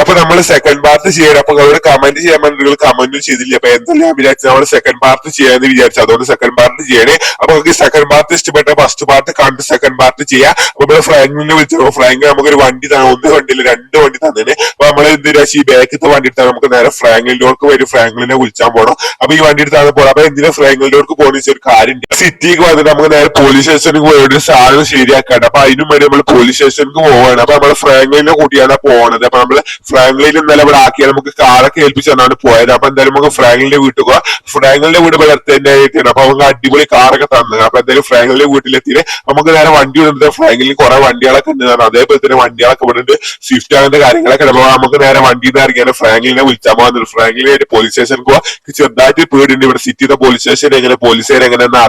അപ്പൊ നമ്മള് second part ചെയ്യണം. അപ്പൊ നിങ്ങളോട് കമന്റ് ചെയ്യാൻ വേണ്ടി നിങ്ങൾ കമന്റും ചെയ്തില്ല. അപ്പൊ എന്തെല്ലാം വിചാരിച്ചു നമ്മള് സെക്കൻഡ് പാർട്ട് ചെയ്യാന്ന് വിചാരിച്ചു. അതുകൊണ്ട് സെക്കൻഡ് പാർട്ട് ചെയ്യണേ. അപ്പൊ നിങ്ങൾക്ക് സെക്കൻഡ് പാർട്ട് ഇഷ്ടപ്പെട്ട ഫസ്റ്റ് പാർട്ട് കണ്ട് സെക്കൻഡ് പാർട്ട് ചെയ്യാം. അപ്പൊ ഇവിടെ ഫ്രാങ്കിനെ വിളിച്ചു. ഫ്രാങ്ക് നമുക്കൊരു വണ്ടി തന്നെ, ഒന്ന് വണ്ടിയില്ല 2 വണ്ടി തന്നെ. അപ്പൊ നമ്മള് എന്തിനാ ഈ ബാക്കത്തെ വണ്ടി എടുത്താൽ നമുക്ക് നേരെ ഫ്രാങ്ക്ലിനോർക്ക് വരും. ഫ്രാങ്ക്ലിനെ വിളിച്ചാൻ പോകണം. അപ്പൊ ഈ വണ്ടി എടുത്താണ് പോകണം. അപ്പൊ എന്തിനാ ഫ്രാങ്ക്ലിനോർക്ക് പോകുന്ന ഒരു കാര്യം സിറ്റിക്ക് വന്നിട്ട് നമുക്ക് നേരെ പോലീസ് സ്റ്റേഷനിൽ പോയി ഒരു സാധനം ശരിയാക്കാണ്. അപ്പൊ അതിനും വേണ്ടി നമ്മൾ പോലീസ് സ്റ്റേഷനിൽ പോവാണ്. അപ്പൊ നമ്മള് ഫ്രാങ്ക്ലിനെ കൂട്ടിയാണ് പോണത്. അപ്പൊ നമ്മള് ഫ്രാങ്ക്ലിൻ ഇന്നലെ ഇവിടെ ആക്കിയാൽ നമുക്ക് കാറൊക്കെ ഏൽപ്പിച്ചാണ് പോയത്. അപ്പൊ എന്തായാലും നമുക്ക് ഫ്രാങ്ക്ലിന്റെ വീട്ടിൽ പോവാം. ഫ്രാങ്ക്ലിന്റെ വീട് ഇവിടെ തന്നെ ആയിട്ടാണ്. അപ്പൊ നമുക്ക് അടിപൊളി കാറൊക്കെ തന്നത്. അപ്പൊ എന്തായാലും ഫ്രാങ്ക്ലിന്റെ വീട്ടിലെത്തിയിട്ട് നമുക്ക് നേരെ വണ്ടി വിടുന്നത്. ഫ്രാങ്ക്ലിൻ കുറെ വണ്ടികളൊക്കെ ഉണ്ട്. അതേപോലെ തന്നെ വണ്ടികളൊക്കെ ഇവിടെ ഉണ്ട്. സ്വിഫ്റ്റ് അങ്ങനത്തെ കാര്യങ്ങളൊക്കെ. അപ്പൊ നമുക്ക് നേരെ വണ്ടിയിൽ നിന്ന് ഇറങ്ങിയാൽ ഫ്രാങ്ക്ലിനെ വിളിച്ചാൽ പോകുന്നത്. ഫ്രാങ്ക്ലിനായിട്ട് പോലീസ് സ്റ്റേഷനിൽ പോവാ. ചെറുതായിട്ട് പേടിയുണ്ട്. ഇവിടെ സിറ്റിയുടെ പോലീസ് സ്റ്റേഷൻ എങ്ങനെ പോലീസുകാർ എങ്ങനെയെന്ന്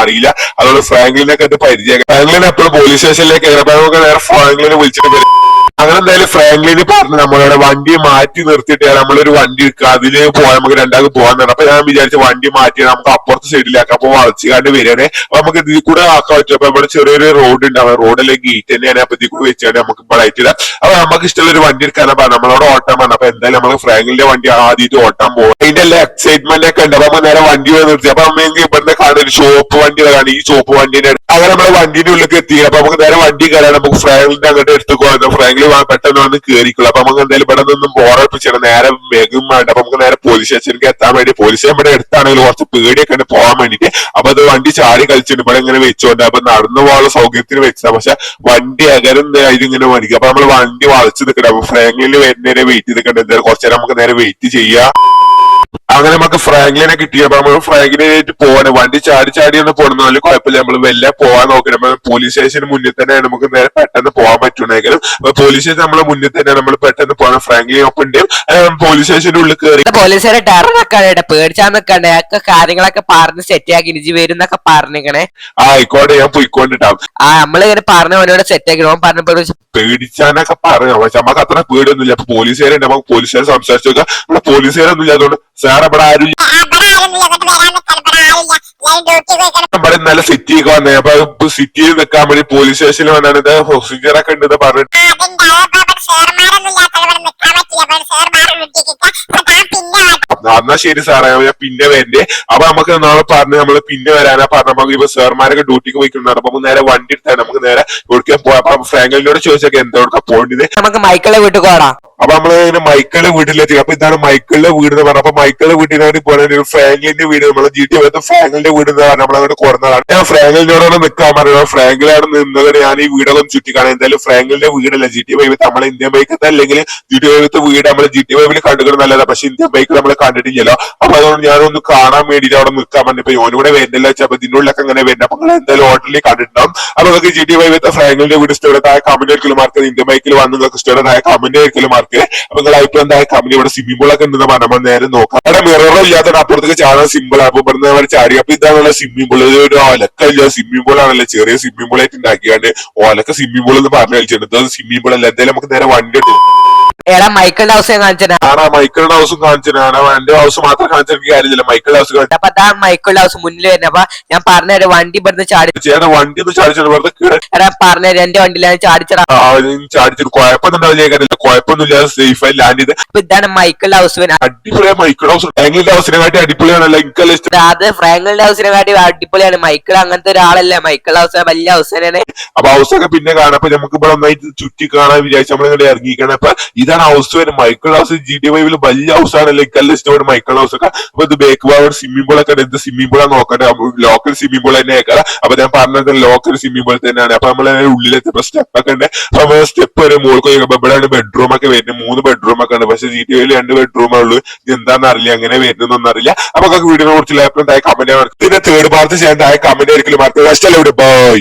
അറിയില്ല. അതുകൊണ്ട് ഫ്രാങ്ക്ലിനൊക്കെ എന്റെ പരിചയം. ഫ്രാങ്ക്ലിൻ എപ്പോഴും പോലീസ് സ്റ്റേഷനിലേക്ക് അപ്പൊ നമുക്ക് നേരെ ഫ്രാങ്ക്ലിനെ വിളിച്ചിട്ട് അങ്ങനെ എന്തായാലും ഫ്രാങ്ക്ലിന് പറഞ്ഞു നമ്മളുടെ വണ്ടി മാറ്റി നിർത്തിയിട്ട് നമ്മളൊരു വണ്ടി എടുക്കുക, അതില് പോയാൽ നമുക്ക് രണ്ടാൾക്ക് പോകാൻ തന്നെ. അപ്പൊ ഞാൻ വിചാരിച്ച വണ്ടി മാറ്റി നമുക്ക് അപ്പുറത്തെ സൈഡിലാക്കാം. അപ്പൊ വളച്ചുകാണ്ട് വരികയാണ്. അപ്പൊ നമുക്ക് ഇതിൽ കൂടെ ആക്കാൻ പറ്റും. അപ്പൊ നമ്മുടെ ചെറിയൊരു റോഡ് ഉണ്ടാവും. റോഡിലെ ഗേറ്റ് തന്നെയാണ്. അപ്പൊ ഇതിൽ കൂടെ വെച്ചാണ് നമുക്ക് ബൈറ്റില്ല. അപ്പൊ നമുക്ക് ഇഷ്ടമുള്ള ഒരു വണ്ടി എടുക്കാനാ പറഞ്ഞു. നമ്മളോട് ഓട്ടാൻ പറഞ്ഞു. അപ്പൊ എന്തായാലും നമ്മൾ ഫ്രാങ്ക്ലിന്റെ വണ്ടി ആദ്യമായിട്ട് ഓട്ടാൻ പോകും. അതിന്റെ എല്ലാ എക്സൈറ്റ്മെന്റ് ഒക്കെ ഉണ്ട്. അപ്പൊ നമ്മൾ നേരെ വണ്ടി നിർത്തി. അപ്പൊ അമ്മയെങ്കിൽ ഇവിടുന്ന് കാണുന്ന ഒരു ഷോപ്പ് വണ്ടികളാണ്. ഈ ഷോപ്പ് വണ്ടിന്റെ അങ്ങനെ നമ്മളെ വണ്ടിന്റെ ഉള്ളിലേക്ക് എത്തി. അപ്പൊ നമുക്ക് നേരെ വണ്ടി കയറാൻ നമുക്ക് ഫ്രാങ്ക്ലിന്റെ അങ്ങോട്ട് എടുത്തുപോകുന്നത്. ഫ്രാങ്ക്ലിൻ പെട്ടെന്ന് വന്ന് കയറിക്കുള്ളൂ. അപ്പൊ നമുക്ക് എന്തായാലും ഇവിടെ നിന്നും ബോറടിപ്പിച്ചാണ് നേരെ വേഗം വേണ്ട. അപ്പൊ നമുക്ക് നേരെ പോലീസ് സ്റ്റേഷനിലേക്ക് എത്താൻ വേണ്ടി പോലീസ് സ്റ്റേഷൻ ഇവിടെ എടുത്താണെങ്കിൽ കുറച്ച് പേടിയൊക്കെ ഉണ്ട് പോകാൻ വേണ്ടിട്ട്. അപ്പൊ അത് വണ്ടി ചാടി കളിച്ചിട്ട് ഇവിടെ ഇങ്ങനെ വെച്ചോണ്ട് അപ്പൊ നടന്നു പോകാനുള്ള സൗകര്യത്തിന് വെച്ചതാ. പക്ഷെ വണ്ടി അകരം ഇതിങ്ങനെ മേടിക്കും. അപ്പൊ നമ്മള് വണ്ടി വളച്ച് നിൽക്കണം. അപ്പൊ ഫ്രാങ്ക്ലിന് വരുന്നതിനെ വെയിറ്റ് ചെയ്തിട്ടുണ്ട്. എന്തായാലും കുറച്ചു നേരം നമുക്ക് നേരെ വെയിറ്റ് ചെയ്യാം. അങ്ങനെ നമുക്ക് ഫ്രാങ്ക്ലിനെ കിട്ടിയപ്പോ നമ്മള് ഫ്രാങ്ക്ലിനായിട്ട് പോവാണ്. വണ്ടി ചാടി ഒന്ന് പോകണമെന്നാലും കുഴപ്പമില്ല. നമ്മള് വെല്ല പോവാൻ നോക്കണം. പോലീസ് സ്റ്റേഷന് മുന്നിൽ തന്നെ നമുക്ക് നേരെ പെട്ടെന്ന് പോകാൻ പറ്റുന്നെങ്കിലും പോലീസ് സ്റ്റേഷൻ നമ്മളെ മുന്നിൽ തന്നെ നമ്മൾ പെട്ടെന്ന് പോകണം. ഫ്രാങ്ക്ലിനൊപ്പം ഉണ്ട്. പോലീസ് സ്റ്റേഷന്റെ ഉള്ളിൽ കയറി പോലീസുകാരെ ടെററൊക്കെ പേടിച്ചാൽ നിൽക്കണ്ടേ ഒക്കെ കാര്യങ്ങളൊക്കെ പറഞ്ഞ് സെറ്റാക്കി ഇനിജി വരുന്നൊക്കെ പറഞ്ഞിക്കണേ. ആയിക്കോട്ടെ ഞാൻ പോയിക്കൊണ്ടിട്ടാവും. നമ്മളിങ്ങനെ പറഞ്ഞ അവനോട് സെറ്റാക്കി ഓൻ പറഞ്ഞപ്പോ പേടിച്ചാനൊക്കെ പറഞ്ഞു. പക്ഷെ നമുക്ക് അത്ര പേടിയൊന്നുമില്ല. അപ്പൊ പോലീസുകാരുണ്ട്. നമുക്ക് പോലീസുകാരെ സംസാരിച്ചു നോക്കാം. ഇവിടെ പോലീസുകാരൊന്നും ഇല്ല. അതുകൊണ്ട് സാർ ഇവിടെ ആരും ഇവിടെ ഇന്നലെ സിറ്റിക്ക് വന്നേ. അപ്പൊ സിറ്റിയിൽ നിൽക്കാൻ വേണ്ടി പോലീസ് സ്റ്റേഷനിൽ വന്നാണ്. ഇത് പ്രൊസീജിയറൊക്കെ ഉണ്ടെന്ന് പറഞ്ഞിട്ട് എന്നാ ശരി സാറേ ഞാൻ പിന്നെ വരണ്ടേ. അപ്പൊ നമുക്ക് നാളെ പറഞ്ഞ് നമ്മള് പിന്നെ വരാനാ പറഞ്ഞ. നമുക്ക് ഇപ്പൊ സാർമാരൊക്കെ ഡ്യൂട്ടിക്ക് പോയിക്കൊണ്ടാണ്. അപ്പൊ നേരെ വണ്ടി എടുത്താൽ നമുക്ക് നേരെ എവിടേക്കാൻ പോവാം. അപ്പൊ ഫ്രാങ്ക്ലിനോട് ചോദിച്ചൊക്കെ എന്തോടൊക്കെ പോകേണ്ടത്. നമുക്ക് മൈക്കിളിന്റെ വീട്ടിൽ പോടാം. അപ്പൊ നമ്മള് ഇങ്ങനെ മൈക്കിളിന്റെ വീട്ടിലെത്തി. അപ്പൊ ഇതാണ് മൈക്കിളിന്റെ വീട് എന്ന് പറഞ്ഞത്. അപ്പൊ മൈക്കിളിന്റെ വീട്ടിൽ വേണ്ടി പോകണ ഫ്രാങ്ക്ലിന്റെ വീട് നമ്മളെ GTA ഫ്രാങ്ക്ലിന്റെ വീട് എന്ന് പറഞ്ഞാൽ നമ്മളങ്ങോട്ട് കൊടുന്നതാണ്. ഞാൻ ഫ്രാങ്ക്ലിനോടാണ് നിൽക്കാൻ പറഞ്ഞത്. ഫ്രാങ്ക്ലിനാണ് നിന്നത്. ഞാൻ ഈ വീടൊക്കെ ഒന്ന് ചുറ്റിക്കാണാം. എന്തായാലും ഫ്രാങ്ക്ലിന്റെ വീടല്ല GTA നമ്മളെ ഇന്ത്യൻ ബൈക്കത്തെ അല്ലെങ്കിൽ GTA വീട് നമ്മള് GTA കണ്ടുകൊണ്ട് നല്ലതാണ്. പക്ഷെ ഇന്ത്യൻ ബൈക്ക് നമ്മൾ കണ്ടിട്ടില്ലല്ലോ. അപ്പൊ അതുകൊണ്ട് ഞാനൊന്ന് കാണാൻ വേണ്ടിട്ട് അവിടെ നിൽക്കാൻ പറഞ്ഞു. ഇപ്പൊ ഓനൂടെ വരുന്നില്ല വെച്ചാൽ അപ്പൊ ഇതിന്റെ ഉള്ളിലൊക്കെ അങ്ങനെ വരുന്നത്. അപ്പൊ നിങ്ങൾ എന്തായാലും ഹോട്ടലിൽ കണ്ടിട്ടുണ്ടാവും. അപ്പൊ നിങ്ങൾക്ക് GTA ഫ്രാങ്ക്ലിന്റെ വീട് ഇഷ്ടപ്പെട്ടതായ കമന്റ് ഒരിക്കലും മാർക്ക്. ഇന്ത്യൻ ബൈക്കിൽ വന്ന് നിങ്ങൾക്ക് ഇഷ്ടപ്പെട്ടതായ കമന്റ് ഒരിക്കലും മാർക്ക്. അപ്പൊ നിങ്ങൾ അഭിപ്രായം എന്തായ കമ്പനി ഇവിടെ സ്വിമ്മിംഗ് പൂളൊക്കെ ഉണ്ടെന്ന് പറഞ്ഞാൽ നേരെ നോക്കാം. അവിടെ മിററും ഇല്ലാത്ത അപ്പുറത്തേക്ക് ചാടാൻ സിമ്പിൾ. അപ്പൊ ഇവിടുന്ന് അവർ ചാടി. അപ്പൊ ഇതാണല്ലോ സ്വിമ്മിംഗ് പൂൾ. ഒരു ഒലക്കല്ല സ്വിമ്മിംഗ് പൂൾ ആണല്ലോ. ചെറിയ സ്വിമ്മിംഗ് പൂൾ ആയിട്ട് ഉണ്ടാക്കിയാണ്ട് ഓലക്ക സ്വിമ്മിംഗ് പൂൾ എന്ന് പറഞ്ഞു കളിച്ചിട്ടുണ്ട്. അത് സ്വിമ്മിംഗ് പൂൾ അല്ല. എന്തായാലും നമുക്ക് നേരെ വണ്ടി എടുക്കും. മൈക്കിളിന്റെ ഹൗസ് കാണിച്ചാണ്. മൈക്കിളിന്റെ ഹൗസും കാണിച്ചാണ്. എന്റെ ഹൗസ് മാത്രം കാണിച്ചാൽ എനിക്ക് കാര്യമില്ല. മൈക്കിളിന്റെ ഹൗസ് കാണിച്ചു. അപ്പൊ അതാണ് മൈക്കിളിന്റെ ഹൗസ് മുന്നിൽ വരുന്നത്. അപ്പൊ ഞാൻ പറഞ്ഞ വണ്ടി ഇവിടുന്ന് ചാടി ചേട്ടാ വണ്ടി ഒന്ന് ചാടിച്ചാൽ പറഞ്ഞ എന്റെ വണ്ടിയിലാണ് ചാടിച്ചടാ. ചാടിച്ചിട്ട് കുഴപ്പമൊന്നുമില്ല. കുഴപ്പമൊന്നുമില്ല. സേഫ് ആയി ലാൻഡ് ചെയ്ത്. അപ്പൊ ഇതാണ് മൈക്കിളിന്റെ ഹൗസ്. അടിപൊളിയാ മൈക്കിൾ ഹൗസ്. ഫ്രാങ്ക്ലിന്റെ ഹൗസിനെ കാട്ടി അടിപൊളിയാണല്ലോ. എനിക്കല്ല അത് ഫ്രാങ്ക്ലിന്റെ ഹൗസിനെ കാട്ടി അടിപൊളിയാണ്. മൈക്കിൾ അങ്ങനത്തെ ഒരാളല്ലേ. മൈക്കിൾ ഹൗസ് വലിയ ഹൗസ് തന്നെയാണ്. അപ്പൊ ഹൗസൊക്കെ പിന്നെ കാണാം. അപ്പൊ നമുക്ക് ഇവിടെ ഒന്നായിട്ട് ചുറ്റി കാണാൻ വിചാരിച്ചു നമ്മളിങ്ങനെ ഇറങ്ങിക്കണം. അപ്പൊ ഇതാണ് ഹൗസ് വരും. മൈക്കിൾ ഹൗസ് GTA വലിയ ഹൗസ് ആണല്ലോ. എനിക്കല്ല ഇഷ്ടപ്പെട്ട മൈക്കിൾ ഹൗസ് ഒക്കെ. അപ്പൊ ഇത് ബേക്ക് ഭാഗം സ്വിമ്മിംഗ് പൂൾ ഒക്കെ എന്ത് സ്വിമ്മിംഗ് പൂളാ നോക്കട്ടെ. ലോക്കൽ സ്വിമ്മിംഗ് പൂൾ തന്നെ ആക്കാം. അപ്പൊ ഞാൻ പറഞ്ഞത് ലോക്കൽ സ്വിമ്മിംഗ് പൂൾ തന്നെയാണ്. അപ്പൊ നമ്മള് ഉള്ളിലെത്തിയപ്പോ സ്റ്റെപ്പ് ഒക്കെ ഉണ്ട്. അപ്പൊ സ്റ്റെപ്പ് വരെ മുകൾക്ക് ഇവിടെയാണ് ബെഡ്റൂം ഒക്കെ വരുന്നത്. 3 ബെഡ്റൂം ഒക്കെ ഉണ്ട്. പക്ഷെ GTA 2 ബെഡ്റൂമേ ഉള്ളൂ. എന്താണെന്ന് അറിയില്ല. അങ്ങനെ വരുന്നതൊന്നും അറിയില്ല. അപ്പൊ വീഡിയോനെ കുറിച്ചുള്ള കമന്റ്. പിന്നെ തേർഡ് പാർട്ട് ചെയ്യാൻ കമന്റ് ആയിരിക്കും. ബൈ.